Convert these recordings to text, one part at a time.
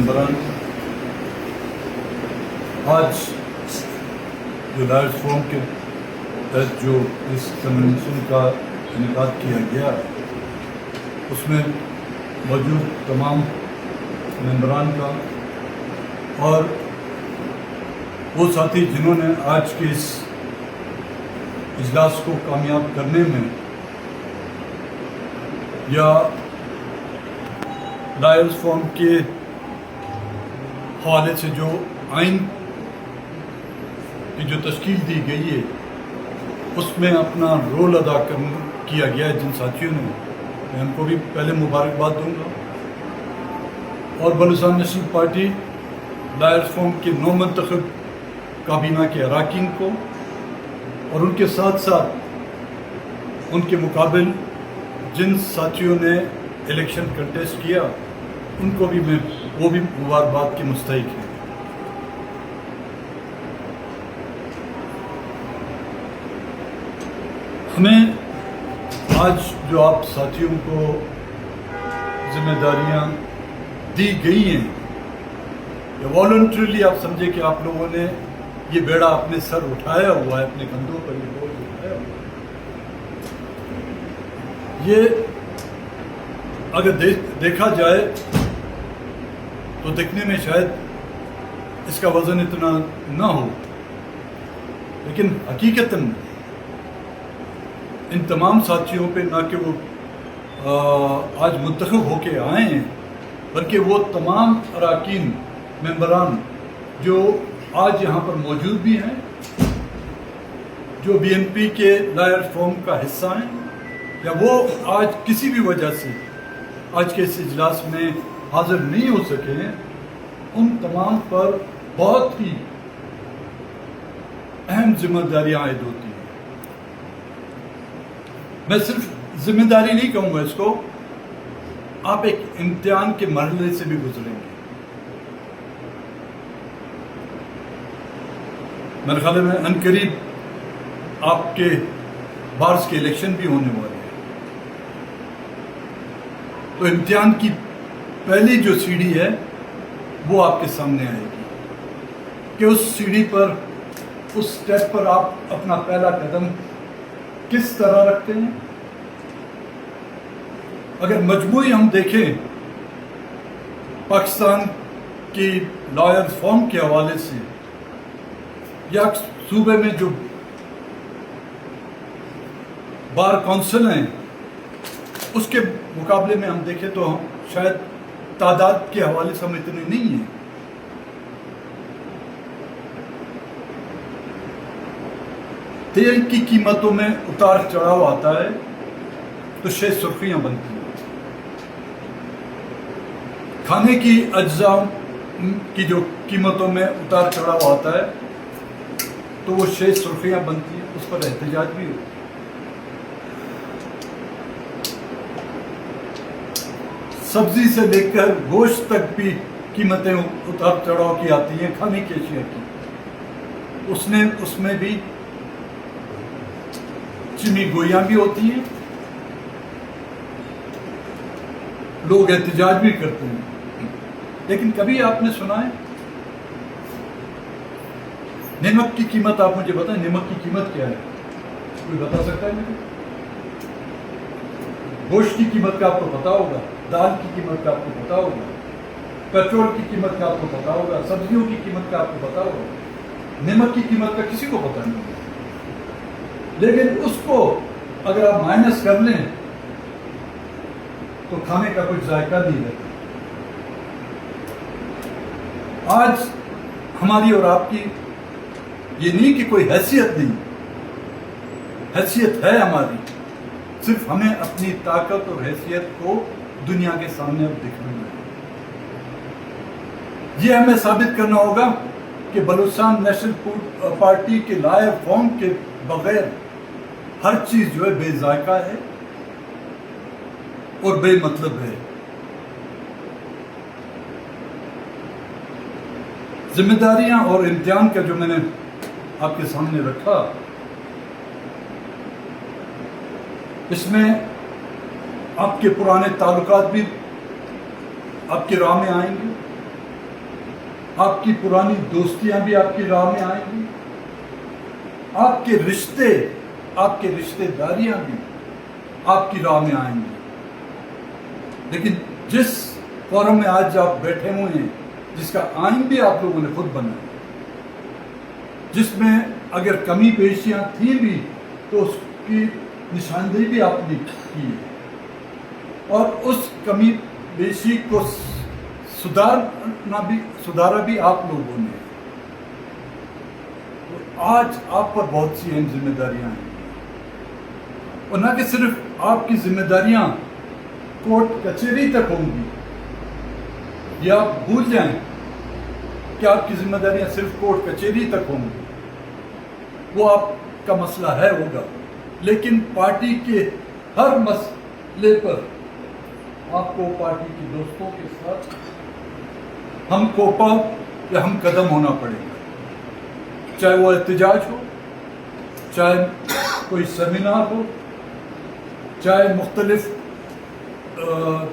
ممبران، آج جو لائرز فورم کے تحت جو اس کنونشن کا انعقاد کیا گیا اس میں موجود تمام ممبران کا اور وہ ساتھی جنہوں نے آج کے اس اجلاس کو کامیاب کرنے میں یا لائرز فورم کے حوالے سے جو آئین کی جو تشکیل دی گئی ہے اس میں اپنا رول ادا کیا گیا ہے جن ساتھیوں نے، میں ان کو بھی پہلے مبارکباد دوں گا، اور Balochistan national party lawyers forum کے نو منتخب کابینہ کے اراکین کو، اور ان کے ساتھ ساتھ ان کے مقابل جن ساتھیوں نے الیکشن کنٹیسٹ کیا ان کو بھی وہ بھی مبارکباد کے مستحق ہیں۔ ہمیں آج جو آپ ساتھیوں کو ذمہ داریاں دی گئی ہیں یا والنٹریلی آپ سمجھے کہ آپ لوگوں نے یہ بیڑا اپنے سر اٹھایا ہوا ہے، اپنے کندھوں پر یہ بوجھ اٹھایا ہوا ہے، یہ اگر دیکھا جائے تو دیکھنے میں شاید اس کا وزن اتنا نہ ہو، لیکن حقیقتاً ان تمام ساتھیوں پہ نہ کہ وہ آج منتخب ہو کے آئے ہیں بلکہ وہ تمام اراکین ممبران جو آج یہاں پر موجود بھی ہیں، جو بی این پی کے لائرز فورم کا حصہ ہیں یا وہ آج کسی بھی وجہ سے آج کے اس اجلاس میں حاضر نہیں ہو سکے ہیں، ان تمام پر بہت ہی اہم ذمہ داریاں عائد ہوتی ہیں۔ میں صرف ذمہ داری نہیں کہوں گا اس کو، آپ ایک امتحان کے مرحلے سے بھی گزریں گے۔ میرے خیال میں عنقریب آپ کے بارس کے الیکشن بھی ہونے والے ہیں، تو امتحان کی پہلی جو سیڑھی ہے وہ آپ کے سامنے آئے گی کہ اس سیڑھی پر، اس سٹیپ پر آپ اپنا پہلا قدم کس طرح رکھتے ہیں۔ اگر مجموعی ہم دیکھیں پاکستان کی لائرز فورم کے حوالے سے یا صوبے میں جو بار کونسل ہیں اس کے مقابلے میں ہم دیکھیں تو ہم شاید تعداد کے حوالے سے ہم اتنے نہیں ہیں۔ تیل کی قیمتوں میں اتار چڑھاؤ آتا ہے تو شہ سرخیاں بنتی ہیں، کھانے کی اجزاء کی جو قیمتوں میں اتار چڑھاؤ آتا ہے تو وہ شہ سرخیاں بنتی ہیں، اس پر احتجاج بھی ہوتا ہے۔ سبزی سے لے کر گوشت تک بھی قیمتیں اتار چڑھاؤ کی آتی ہیں، کھانے کی اشیاء کی، اس میں بھی چمی گوئیاں بھی ہوتی ہیں، لوگ احتجاج بھی کرتے ہیں۔ لیکن کبھی آپ نے سنا ہے نمک کی قیمت؟ آپ مجھے بتائیں نمک کی قیمت کیا ہے؟ کوئی بتا سکتا ہے مجھے؟ گوشت کی قیمت کا آپ کو پتا ہوگا، دال کی قیمت کا آپ کو پتا ہوگا، پیٹرول کی قیمت کا آپ کو پتا ہوگا، سبزیوں کی قیمت کا آپ کو پتا ہوگا، نمک کی قیمت کا کسی کو پتا نہیں ہوگا۔ لیکن اس کو اگر آپ مائنس کر لیں تو کھانے کا کچھ ذائقہ نہیں رہتا۔ آج ہماری اور آپ کی یہ نہیں کہ کوئی حیثیت نہیں، حیثیت ہے ہماری، صرف ہمیں اپنی طاقت اور حیثیت کو دنیا کے سامنے اب دکھانا ہے۔ یہ ہمیں ثابت کرنا ہوگا کہ بلوچستان نیشنل پارٹی کے لائر فارم کے بغیر ہر چیز جو ہے بے ذائقہ ہے اور بے مطلب ہے۔ ذمہ داریاں اور امتحان کا جو میں نے آپ کے سامنے رکھا، اس میں آپ کے پرانے تعلقات بھی آپ کی راہ میں آئیں گے، آپ کی پرانی دوستیاں بھی آپ کی راہ میں آئیں گی، آپ کے رشتے داریاں بھی آپ کی راہ میں آئیں گی. لیکن جس فورم میں آج آپ بیٹھے ہوئے ہیں، جس کا آئین بھی آپ لوگوں نے خود بنایا، جس میں اگر کمی پیشیاں تھیں بھی تو اس کی نشاندہی بھی آپ نے کی ہے، اور اس کمی بیشی کو سدھارا بھی آپ لوگوں نے. تو آج آپ پر بہت سی اہم ذمہ داریاں ہیں، اور نہ کہ صرف آپ کی ذمہ داریاں کورٹ کچہری تک ہوں گی. یہ آپ بھول جائیں کہ آپ کی ذمہ داریاں صرف کورٹ کچہری تک ہوں گی، وہ آپ کا مسئلہ ہوگا. لیکن پارٹی کے ہر مسئلے پر آپ کو پارٹی کے دوستوں کے ساتھ ہم کوپا یا ہم قدم ہونا پڑے گا، چاہے وہ احتجاج ہو، چاہے کوئی سیمینار ہو، چاہے مختلف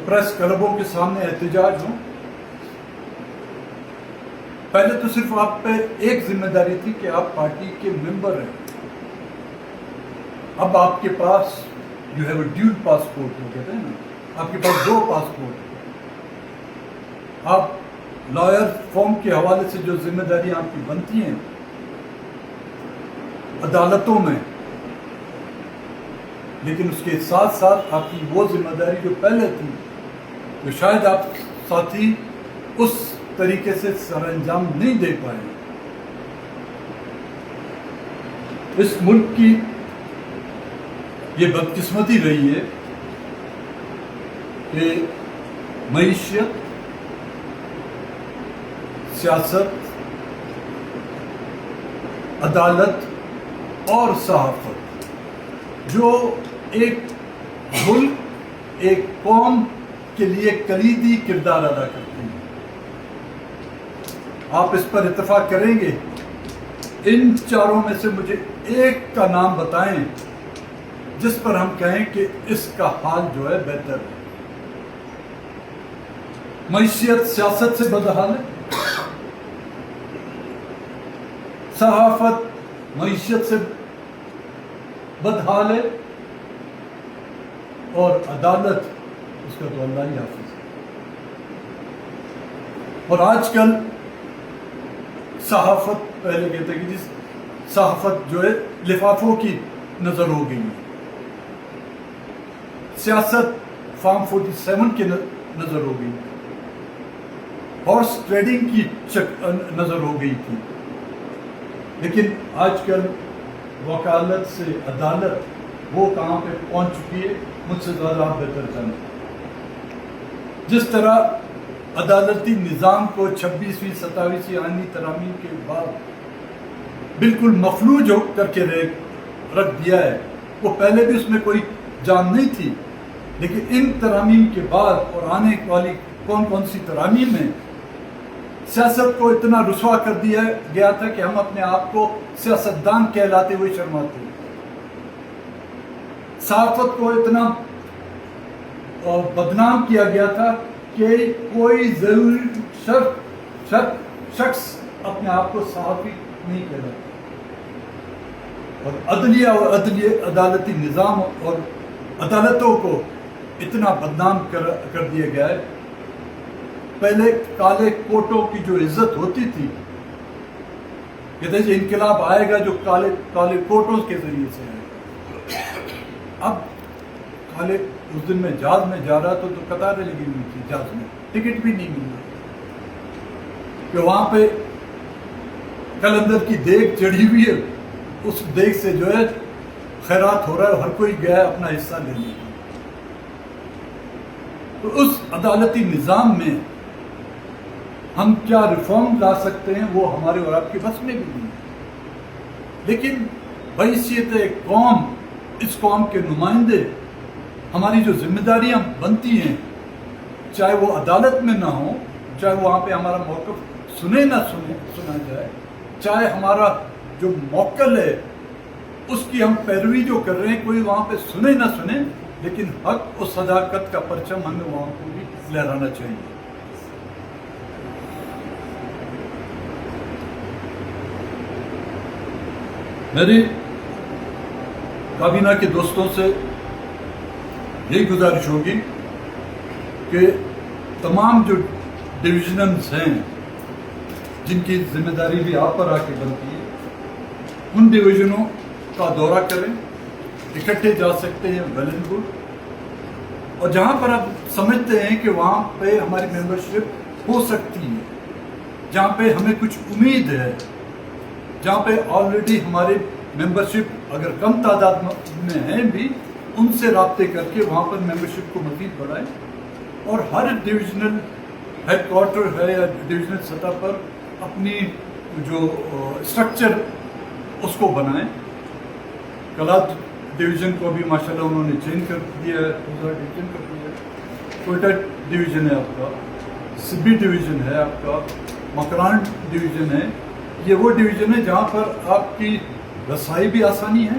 پریس کلبوں کے سامنے احتجاج ہو. پہلے تو صرف آپ پہ ایک ذمہ داری تھی کہ آپ پارٹی کے ممبر ہیں. اب آپ کے پاس you have a dual passport, وہ کہتے ہیں نا، آپ کے پاس 2 پاسپورٹ ہیں. آپ لائر فارم کے حوالے سے جو ذمہ داریاں آپ کی بنتی ہیں عدالتوں میں، لیکن اس کے ساتھ ساتھ آپ کی وہ ذمہ داری جو پہلے تھی، جو شاید آپ ساتھی اس طریقے سے سر انجام نہیں دے پائے. اس ملک کی یہ بدقسمتی رہی ہے کہ معیشت، سیاست، عدالت اور صحافت جو ایک ملک، ایک قوم کے لیے کلیدی کردار ادا کرتے ہیں. آپ اس پر اتفاق کریں گے، ان چاروں میں سے مجھے ایک کا نام بتائیں جس پر ہم کہیں کہ اس کا حال جو ہے بہتر ہے. معیشت سیاست سے بدحال ہے، صحافت معیشت سے بدحال ہے، اور عدالت اس کا تو اللہ ہی حافظ ہے. اور آج کل صحافت، پہلے کہتے ہیں کہ جس صحافت جو ہے لفافوں کی نظر ہو گئی ہے، سیاست فارم 47 کی نظر ہو گئی، ہارس ٹریڈنگ کی نظر ہو گئی تھی. لیکن آج کل وکالت سے عدالت وہ کہاں پہ پہنچ چکی ہے، مجھ سے زیادہ آپ بہتر جانیں. جس طرح عدالتی نظام کو 26ویں 27ویں آئینی ترامیم کے بعد بالکل مفلوج ہو کر کے رکھ دیا ہے، وہ پہلے بھی اس میں کوئی جان نہیں تھی، لیکن ان ترامیم کے بعد اور آنے والی کون سی ترامیم میں سیاست کو اتنا رسوا کر دیا گیا تھا کہ ہم اپنے آپ کو سیاستدان کہلاتے ہوئے شرماتے ہیں. صحافت کو اتنا بدنام کیا گیا تھا کہ کوئی ضروری شخص اپنے آپ کو صحافی نہیں کہلاتا. اور عدلیہ اور عدالتی نظام اور عدالتوں کو اتنا بدنام کر دیا گیا ہے. پہلے کالے کوٹوں کی جو عزت ہوتی تھی، کہتے ہیں انقلاب آئے گا جو کالے کوٹوں کے ذریعے سے ہے. اب کالے اس دن میں جہاز میں جا رہا تو قطاریں لگی ہوئی تھی جہاز میں، ٹکٹ بھی نہیں مل رہا کہ وہاں پہ قلندر کی دیگ چڑھی ہوئی ہے، اس دیگ سے جو ہے خیرات ہو رہا ہے، ہر کوئی گیا ہے اپنا حصہ لینے کا. تو اس عدالتی نظام میں ہم کیا ریفارم لا سکتے ہیں وہ ہمارے اور آپ کے بس میں بھی نہیں ہے. لیکن بحیثیت ایک قوم، اس قوم کے نمائندے، ہماری جو ذمہ داریاں بنتی ہیں، چاہے وہ عدالت میں نہ ہوں، چاہے وہاں پہ ہمارا موقف سنا جائے، چاہے ہمارا جو موکل ہے اس کی ہم پیروی جو کر رہے ہیں کوئی وہاں پہ سنے نہ سنے، لیکن حق اور صداقت کا پرچم ہمیں وہاں کو بھی لہرانا چاہیے. میری کابینہ کے دوستوں سے یہی گزارش ہوگی کہ تمام جو ڈویژنلز ہیں جن کی ذمہ داری بھی آپ پر آ کے بنتی ہے، ان ڈویژنوں کا دورہ کریں، اکٹھے جا سکتے ہیں ویل اینڈ گڈ، اور جہاں پر آپ سمجھتے ہیں کہ وہاں پہ ہماری ممبرشپ ہو سکتی ہے، جہاں پہ ہمیں کچھ امید ہے، جہاں پہ آلریڈی ہماری ممبرشپ اگر کم تعداد میں ہیں بھی، ان سے رابطے کر کے وہاں پر ممبرشپ کو مزید بڑھائیں، اور ہر ڈویژنل ہیڈ کوارٹر ہے یا ڈویژنل سطح پر اپنی جو اسٹرکچر اس کو بنائیں۔ کلات ڈویژن کو بھی ماشاءاللہ انہوں نے چینج کر دیا ہے، دوسرا ڈویژن کر دیا ہے، کوئٹہ ڈویژن ہے آپ کا، سبی ڈویژن ہے آپ کا، مکران ڈویژن ہے۔ یہ وہ ڈویژن ہے جہاں پر آپ کی رسائی بھی آسانی ہے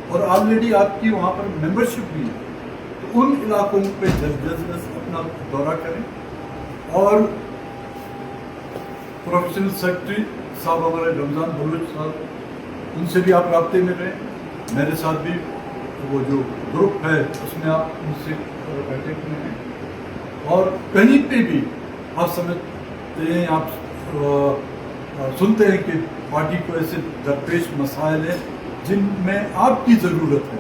اور آلریڈی آپ کی وہاں پر ممبرشپ بھی ہے، تو ان علاقوں پہ جلد از جلد اپنا دورہ کریں، اور پروفیشنل سیکرٹری صاحب ہمارے رمضان بلوچ صاحب، ان سے بھی آپ رابطے میں رہیں، میرے ساتھ بھی وہ جو گروپ ہے اس میں آپ ان سے کانٹیکٹ میں ہیں، اور کہیں پہ بھی آپ سمجھتے ہیں، آپ سنتے ہیں کہ پارٹی کو ایسے درپیش مسائل ہیں جن میں آپ کی ضرورت ہے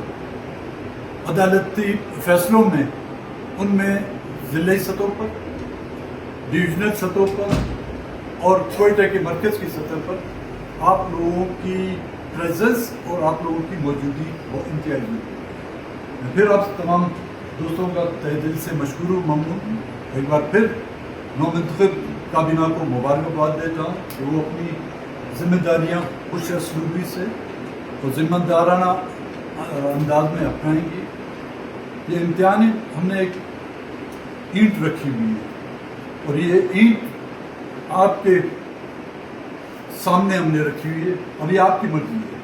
عدالتی فیصلوں میں، ان میں ضلعی سطح پر، ڈویژنل سطح پر اور کوئٹہ کے مرکز کی سطح پر آپ لوگوں کی پریزنس اور آپ لوگوں کی موجودگی بہت انتہائی ہے۔ میں پھر آپ تمام دوستوں کا تہ دل سے مشکور و ممنون ہوں، ایک بار پھر نومنتخب کابینہ کو مبارکباد دیتا ہوں کہ وہ اپنی ذمہ داریاں خوش اسلوبی سے اور ذمہ دارانہ انداز میں اپنائیں گی۔ یہ امتحان ہم نے ایک اینٹ رکھی ہوئی ہے، اور یہ اینٹ آپ کے سامنے ہم نے رکھی ہوئی ہے، اب یہ آپ کی مرضی ہے،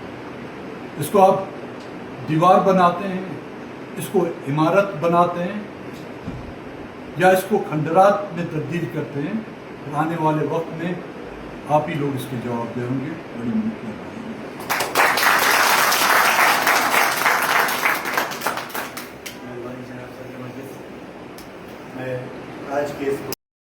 اس کو آپ دیوار بناتے ہیں، اس کو عمارت بناتے ہیں، یا اس کو کھنڈرات میں تبدیل کرتے ہیں، اور آنے والے وقت میں آپ ہی لوگ اس کے جواب دیں گے۔ بڑی میں آج کے